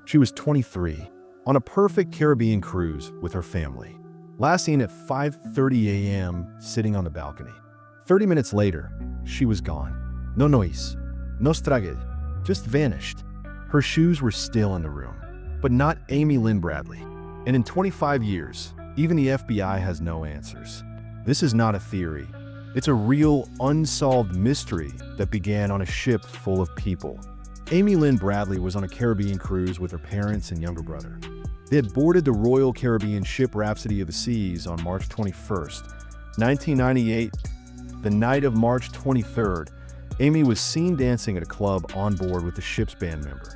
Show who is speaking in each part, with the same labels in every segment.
Speaker 1: She was 23, on a perfect Caribbean cruise with her family. Last seen at 5:30 a.m. sitting on the balcony. 30 minutes later, she was gone. No noise, no struggle, just vanished. Her shoes were still in the room, but not Amy Lynn Bradley. And in 25 years, even the FBI has no answers. This is not a theory. It's a real, unsolved mystery that began on a ship full of people. Amy Lynn Bradley was on a Caribbean cruise with her parents and younger brother. They had boarded the Royal Caribbean ship Rhapsody of the Seas on March 21st, 1998. The night of March 23rd, Amy was seen dancing at a club on board with the ship's band member.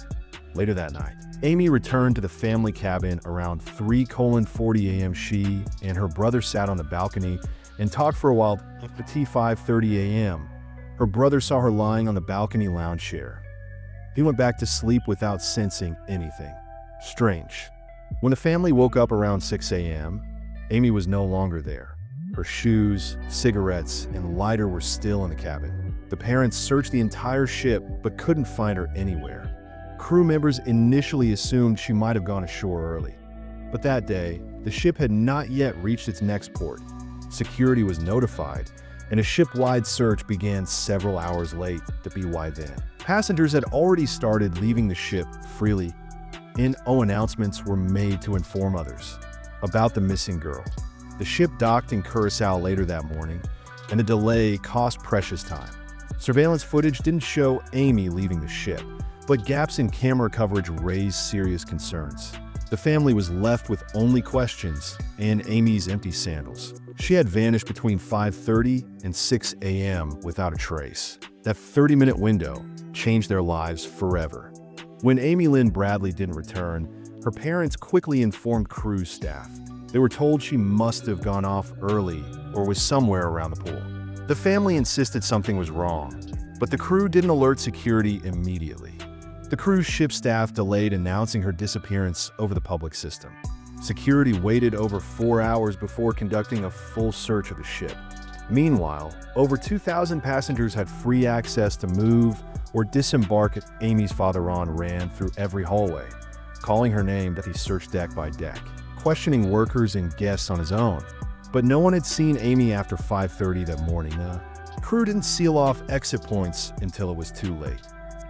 Speaker 1: Later that night, Amy returned to the family cabin around 3:40 a.m. She and her brother sat on the balcony and talked for a while until 5:30 a.m. Her brother saw her lying on the balcony lounge chair. He went back to sleep without sensing anything strange. When the family woke up around 6 a.m., Amy was no longer there. Her shoes, cigarettes, and lighter were still in the cabin. The parents searched the entire ship but couldn't find her anywhere. Crew members initially assumed she might have gone ashore early. But that day, the ship had not yet reached its next port. Security was notified, and a ship-wide search began several hours late to be why then. Passengers had already started leaving the ship freely. Announcements were made to inform others about the missing girl. The ship docked in Curacao later that morning, and the delay cost precious time. Surveillance footage didn't show Amy leaving the ship, but gaps in camera coverage raised serious concerns. The family was left with only questions and Amy's empty sandals. She had vanished between 5:30 and 6 a.m. without a trace. That 30-minute window changed their lives forever. When Amy Lynn Bradley didn't return, her parents quickly informed cruise staff. They were told she must have gone off early or was somewhere around the pool. The family insisted something was wrong, but the crew didn't alert security immediately. The cruise ship staff delayed announcing her disappearance over the public system. Security waited over 4 hours before conducting a full search of the ship. Meanwhile, over 2,000 passengers had free access to move or disembark at Amy's father Ron ran through every hallway, calling her name that he searched deck by deck, questioning workers and guests on his own. But no one had seen Amy after 5:30 that morning. Crew didn't seal off exit points until it was too late.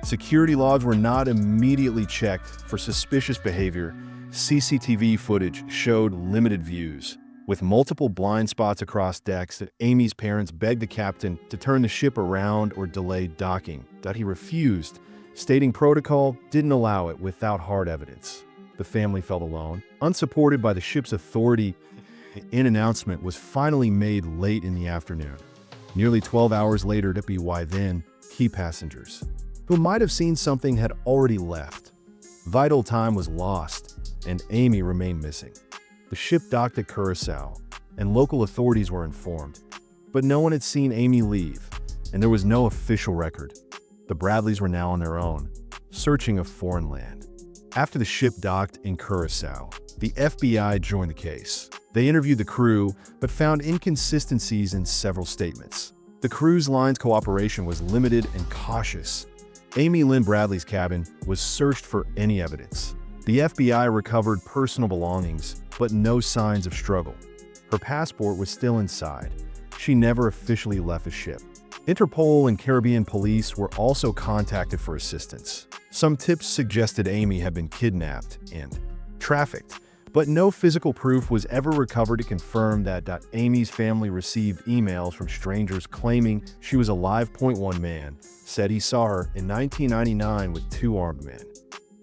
Speaker 1: Security logs were not immediately checked for suspicious behavior. CCTV footage showed limited views, with multiple blind spots across decks that Amy's parents begged the captain to turn the ship around or delay docking, that he refused, stating protocol didn't allow it without hard evidence. The family felt alone, unsupported by the ship's authority. An announcement was finally made late in the afternoon. Nearly 12 hours later, why then, key passengers, who might have seen something, had already left. Vital time was lost, and Amy remained missing. The ship docked at Curacao, and local authorities were informed. But no one had seen Amy leave, and there was no official record. The Bradleys were now on their own, searching a foreign land. After the ship docked in Curacao, the FBI joined the case. They interviewed the crew, but found inconsistencies in several statements. The cruise line's cooperation was limited and cautious. Amy Lynn Bradley's cabin was searched for any evidence. The FBI recovered personal belongings, but no signs of struggle. Her passport was still inside. She never officially left the ship. Interpol and Caribbean police were also contacted for assistance. Some tips suggested Amy had been kidnapped and trafficked, but no physical proof was ever recovered to confirm that. Amy's family received emails from strangers claiming she was alive. One man said he saw her in 1999 with 2 armed men.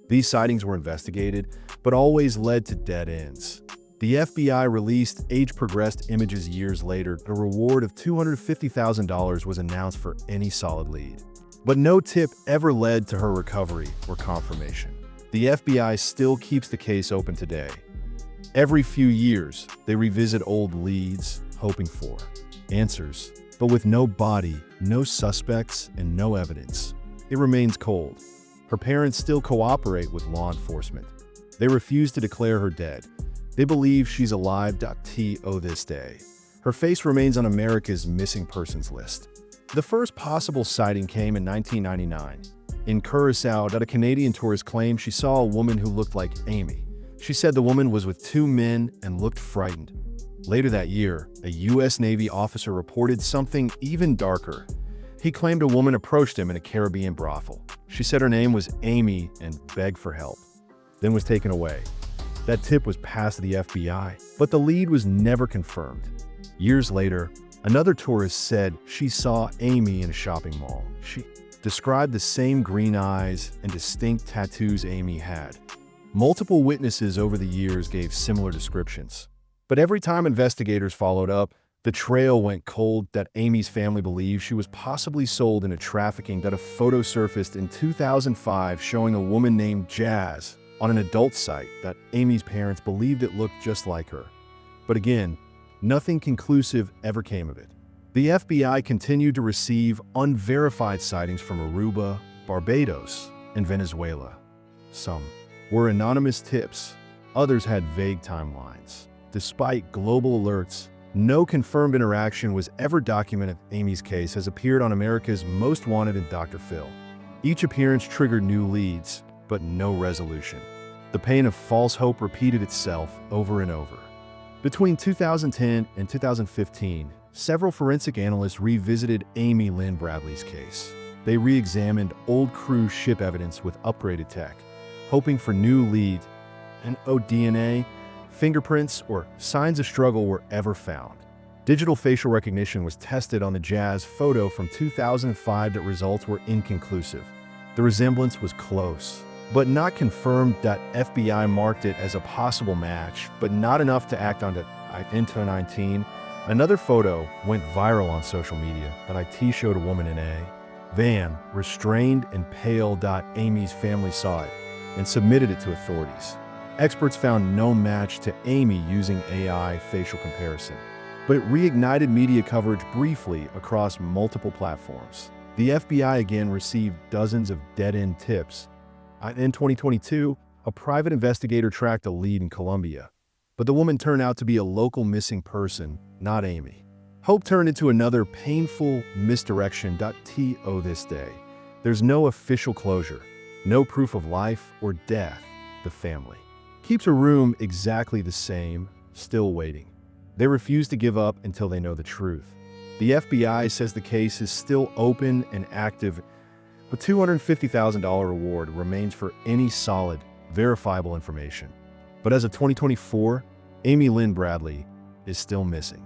Speaker 1: These sightings were investigated, but always led to dead ends. The FBI released age-progressed images years later. A reward of $250,000 was announced for any solid lead. But no tip ever led to her recovery or confirmation. The FBI still keeps the case open today. Every few years, they revisit old leads, hoping for answers. But with no body, no suspects, and no evidence, it remains cold. Her parents still cooperate with law enforcement. They refuse to declare her dead. They believe she's alive. To this day, her face remains on America's missing persons list. The first possible sighting came in 1999. In Curacao, a Canadian tourist claimed she saw a woman who looked like Amy. She said the woman was with two men and looked frightened. Later that year, a U.S. Navy officer reported something even darker. He claimed a woman approached him in a Caribbean brothel. She said her name was Amy and begged for help, then was taken away. That tip was passed to the FBI, but the lead was never confirmed. Years later, another tourist said she saw Amy in a shopping mall. She described the same green eyes and distinct tattoos Amy had. Multiple witnesses over the years gave similar descriptions. But every time investigators followed up, the trail went cold. That Amy's family believed she was possibly sold into trafficking. That a photo surfaced in 2005 showing a woman named Jazz on an adult site that Amy's parents believed it looked just like her. But again, nothing conclusive ever came of it. The FBI continued to receive unverified sightings from Aruba, Barbados, and Venezuela. Some were anonymous tips, others had vague timelines. Despite global alerts, no confirmed interaction was ever documented. Amy's case has appeared on America's Most Wanted and Dr. Phil. Each appearance triggered new leads, but no resolution. The pain of false hope repeated itself over and over. Between 2010 and 2015, several forensic analysts revisited Amy Lynn Bradley's case. They re-examined old cruise ship evidence with upgraded tech, hoping for new leads, and DNA, fingerprints, or signs of struggle were ever found. Digital facial recognition was tested on the Jazz photo from 2005, but results were inconclusive. The resemblance was close, but not confirmed. FBI marked it as a possible match, but not enough to act on it. In 2019, another photo went viral on social media. An IT showed a woman in a van, restrained and pale. Amy's family saw it and submitted it to authorities. Experts found no match to Amy using AI facial comparison, but it reignited media coverage briefly across multiple platforms. The FBI again received dozens of dead-end tips. In 2022, a private investigator tracked a lead in Colombia, but the woman turned out to be a local missing person, not Amy. Hope turned into another painful misdirection. To this day, there's no official closure, no proof of life or death. The family keeps a room exactly the same, still waiting. They refuse to give up until they know the truth. The FBI says the case is still open and active. A $250,000 reward remains for any solid, verifiable information. But as of 2024, Amy Lynn Bradley is still missing.